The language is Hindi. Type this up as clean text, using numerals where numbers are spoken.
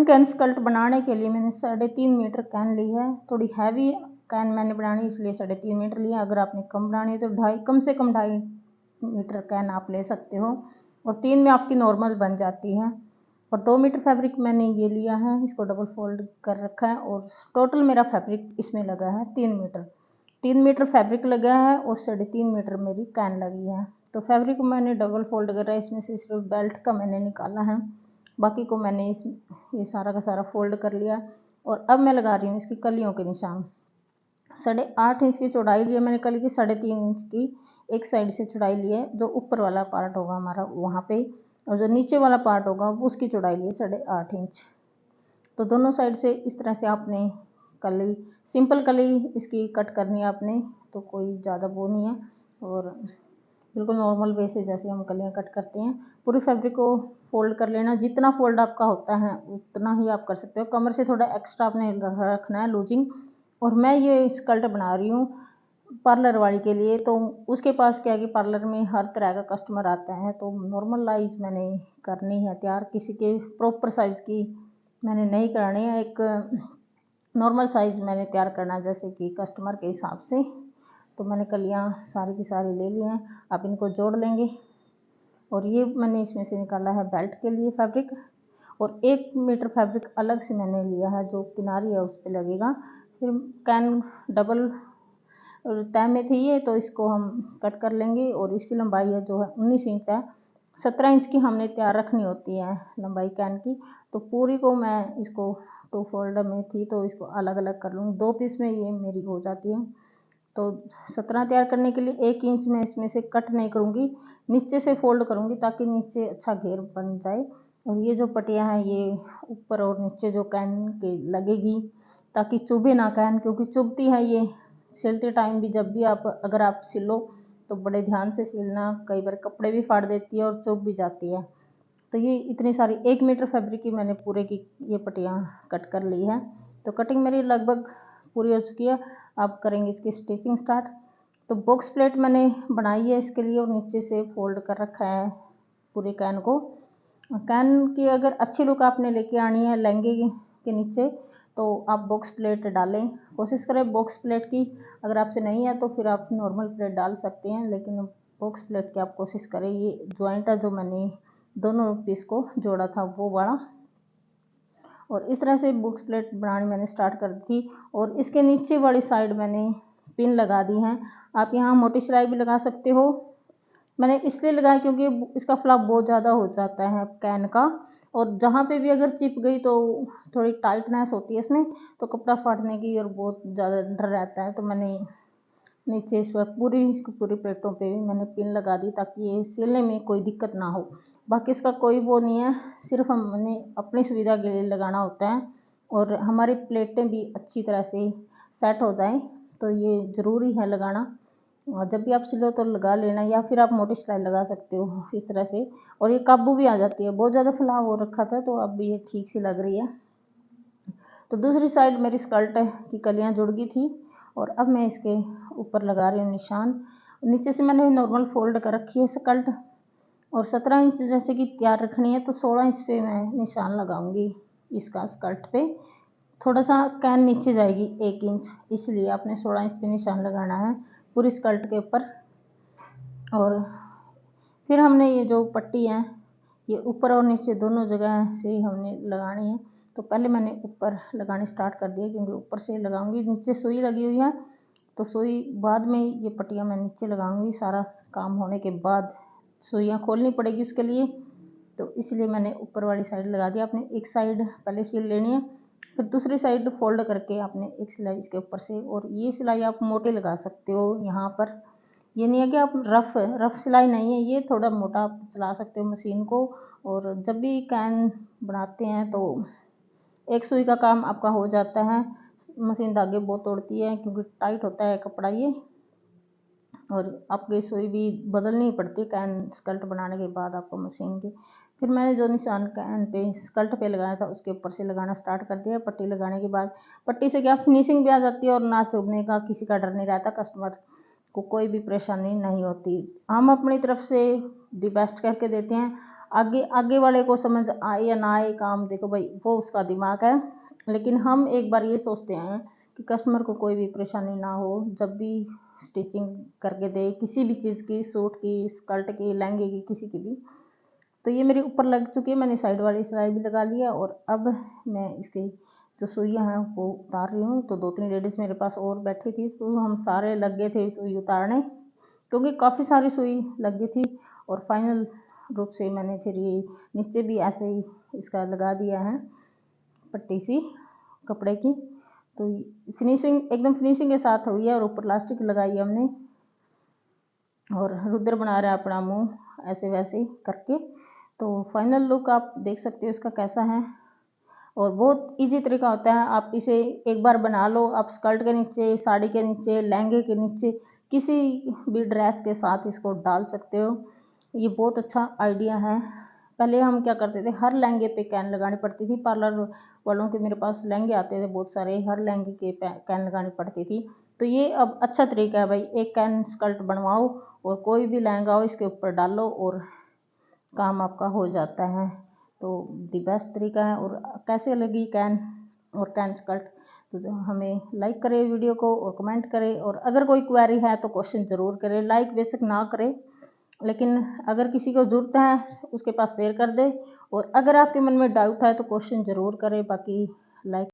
कैन स्कर्ट बनाने के लिए मैंने 3.5 मीटर कैन ली है। थोड़ी हैवी कैन मैंने बनानी इसलिए 3.5 मीटर लिया। अगर आपने कम बनानी है तो कम से कम 2.5 मीटर कैन आप ले सकते हो, और 3 में आपकी नॉर्मल बन जाती है। और 2 मीटर फैब्रिक मैंने ये लिया है, इसको डबल फोल्ड कर रखा है, और टोटल मेरा फैब्रिक इसमें लगा है 3 मीटर। 3 मीटर फैब्रिक लगा है और 3.5 मीटर मेरी कैन लगी है। तो फैब्रिक को मैंने डबल फोल्ड करा है, इसमें से सिर्फ बेल्ट का मैंने निकाला है, बाकी को मैंने ये सारा का सारा फोल्ड कर लिया। और अब मैं लगा रही हूँ इसकी कलियों के निशान। 8.5 इंच की चौड़ाई ली है मैंने कली की, 3.5 इंच की एक साइड से चौड़ाई ली है, जो ऊपर वाला पार्ट होगा हमारा वहाँ पे, और जो नीचे वाला पार्ट होगा उसकी चौड़ाई ली है 8.5 इंच। तो दोनों साइड से इस तरह से आपने कली, सिंपल कली इसकी कट करनी है आपने, तो कोई ज़्यादा वो नहीं है, और बिल्कुल नॉर्मल वे से जैसे हम कलियाँ कट करते हैं। पूरी फैब्रिक को फोल्ड कर लेना, जितना फोल्ड आपका होता है उतना ही आप कर सकते हो। कमर से थोड़ा एक्स्ट्रा आपने रखना है लूजिंग। और मैं ये स्कर्ट बना रही हूँ पार्लर वाली के लिए, तो उसके पास क्या है कि पार्लर में हर तरह का कस्टमर आता है, तो नॉर्मल साइज मैंने करनी है तैयार, किसी के प्रॉपर साइज़ की मैंने नहीं करनी है, एक नॉर्मल साइज़ मैंने तैयार करना है जैसे कि कस्टमर के हिसाब से। तो मैंने कलियाँ सारी की सारी ले ली हैं, आप इनको जोड़ लेंगे। और ये मैंने इसमें से निकाला है बेल्ट के लिए फैब्रिक, और 1 मीटर फैब्रिक अलग से मैंने लिया है जो किनारी है उस पर लगेगा। फिर कैन डबल तय में थी ये, तो इसको हम कट कर लेंगे। और इसकी लंबाई है जो है 19 इंच है, 17 इंच की हमने तैयार रखनी होती है लंबाई कैन की। तो पूरी को मैं इसको 2 फोल्ड में थी तो इसको अलग अलग कर लूँगी, 2 पीस में ये मेरी हो जाती है। तो 17 तैयार करने के लिए 1 इंच मैं इसमें से कट नहीं करूँगी, नीचे से फोल्ड करूँगी ताकि नीचे अच्छा घेर बन जाए। और ये जो पट्टियाँ हैं ये ऊपर और नीचे जो कैन के लगेगी, ताकि चुभे ना कैन, क्योंकि चुभती है ये सिलते टाइम भी। जब भी आप अगर आप सिलो तो बड़े ध्यान से सिलना, कई बार कपड़े भी फाड़ देती है और चुभ भी जाती है। तो ये इतनी सारी 1 मीटर फैब्रिक की मैंने पूरे की ये पट्टियाँ कट कर ली है। तो कटिंग मेरी लगभग पूरी हो चुकी है। अब करेंगे इसकी स्टिचिंग स्टार्ट। तो बॉक्स प्लेट मैंने बनाई है इसके लिए, और नीचे से फोल्ड कर रखा है पूरे कैन को। कैन की अगर अच्छी लुक आपने लेके आनी है लहंगे के नीचे, तो आप बॉक्स प्लेट डालें, कोशिश करें बॉक्स प्लेट की। अगर आपसे नहीं है तो फिर आप नॉर्मल प्लेट डाल सकते हैं, लेकिन बॉक्स प्लेट की आप कोशिश करें। ये जॉइंट है जो मैंने दोनों पीस को जोड़ा था वो वाला। और इस तरह से बॉक्स प्लेट बनानी मैंने स्टार्ट कर दी थी। और इसके नीचे वाली साइड मैंने पिन लगा दी हैं। आप यहाँ मोटी सिलाई भी लगा सकते हो। मैंने इसलिए लगाया क्योंकि इसका फ्लाप बहुत ज़्यादा हो जाता है कैन का, और जहाँ पे भी अगर चिप गई तो थोड़ी टाइटनेस होती है इसमें, तो कपड़ा फाटने की और बहुत ज़्यादा डर रहता है। तो मैंने नीचे इस पर पूरी प्लेटों पे भी मैंने पिन लगा दी ताकि ये सिलने में कोई दिक्कत ना हो। बाकी इसका कोई वो नहीं है, सिर्फ हमने अपनी सुविधा के लिए लगाना होता है, और हमारी प्लेटें भी अच्छी तरह से सेट हो जाएं, तो ये ज़रूरी है लगाना। और जब भी आप सिलो तो लगा लेना, या फिर आप मोटी सिलाई लगा सकते हो इस तरह से। और ये काबू भी आ जाती है, बहुत ज़्यादा फैलाव हो रखा था तो अब ये ठीक सी लग रही है। तो दूसरी साइड मेरी स्कर्ट की कलियाँ जुड़ गई थी, और अब मैं इसके ऊपर लगा रही हूँ निशान। नीचे से मैंने नॉर्मल फोल्ड कर रखी है स्कर्ट, और 17 इंच जैसे कि तैयार रखनी है, तो 16 इंच पे मैं निशान लगाऊंगी इसका स्कर्ट पे। थोड़ा सा कैन नीचे जाएगी 1 इंच, इसलिए आपने 16 इंच पे निशान लगाना है पूरी स्कर्ट के ऊपर। और फिर हमने ये जो पट्टी है ये ऊपर और नीचे दोनों जगह से हमने लगानी है। तो पहले मैंने ऊपर लगाने स्टार्ट कर दिया, क्योंकि ऊपर से लगाऊंगी, नीचे सुई लगी हुई है तो सुई बाद में ये पट्टियाँ मैं नीचे लगाऊंगी। सारा काम होने के बाद सुइयाँ खोलनी पड़ेगी उसके लिए, तो इसलिए मैंने ऊपर वाली साइड लगा दिया। आपने एक साइड पहले सिल लेनी है, फिर दूसरी साइड फोल्ड करके आपने एक सिलाई इसके ऊपर से, और ये सिलाई आप मोटी लगा सकते हो यहाँ पर। ये नहीं है कि आप रफ सिलाई नहीं है, ये थोड़ा मोटा आप चला सकते हो मशीन को। और जब भी कैन बनाते हैं तो एक सुई का काम आपका हो जाता है। मशीन धागे बहुत तोड़ती है क्योंकि टाइट होता है कपड़ा ये, और आपकी सुई भी बदलनी पड़ती है कैन स्कर्ट बनाने के बाद आपको मशीन की। फिर मैंने जो निशान कैन पे स्कर्ट पे लगाया था उसके ऊपर से लगाना स्टार्ट कर दिया। पट्टी लगाने के बाद पट्टी से क्या फिनिशिंग भी आ जाती है, और ना चुभने का किसी का डर नहीं रहता, कस्टमर को कोई भी परेशानी नहीं होती। हम अपनी तरफ से दी बेस्ट करके देते हैं। आगे आगे वाले को समझ आए या ना आए काम, देखो भाई वो उसका दिमाग है। लेकिन हम एक बार ये सोचते हैं कि कस्टमर को कोई भी परेशानी ना हो जब भी स्टिचिंग करके दे, किसी भी चीज़ की, सूट की, स्कर्ट की, लहंगे की, किसी की भी। तो ये मेरे ऊपर लग चुकी है, मैंने साइड वाली सिलाई भी लगा ली है और अब मैं इसकी जो सुइयाँ हैं वो उतार रही हूँ। तो 2-3 लेडीज़ मेरे पास और बैठी थी, तो हम सारे लग गए थे सुई उतारने, क्योंकि काफ़ी सारी सुई लग गई थी। और फाइनल रूप से मैंने फिर ये नीचे भी ऐसे ही इसका लगा दिया है पट्टी सी कपड़े की। तो फिनिशिंग एकदम फिनिशिंग के साथ हुई है और ऊपर प्लास्टिक लगाई है हमने। और रुद्र बना रहा है अपना मुंह ऐसे वैसे करके। तो फाइनल लुक आप देख सकते हो इसका कैसा है। और बहुत इजी तरीका होता है, आप इसे एक बार बना लो। आप स्कर्ट के नीचे, साड़ी के नीचे, लहंगे के नीचे, किसी भी ड्रेस के साथ इसको डाल सकते हो। ये बहुत अच्छा आइडिया है। पहले हम क्या करते थे, हर लहंगे पे कैन लगानी पड़ती थी। पार्लर वालों के मेरे पास लहंगे आते थे बहुत सारे, हर लहंगे के कैन लगानी पड़ती थी। तो ये अब अच्छा तरीका है भाई, एक कैन स्कर्ट बनवाओ और कोई भी लहंगा हो इसके ऊपर डालो और काम आपका हो जाता है। तो दी बेस्ट तरीका है। और कैसे लगी कैन और कैन स्कर्ट, तो हमें लाइक करें वीडियो को और कमेंट करें। और अगर कोई क्वेरी है तो क्वेश्चन ज़रूर करें, लाइक बेशक ना करें, लेकिन अगर किसी को ज़रूरत है उसके पास शेयर कर दे। और अगर आपके मन में डाउट है तो क्वेश्चन ज़रूर करें, बाकी लाइक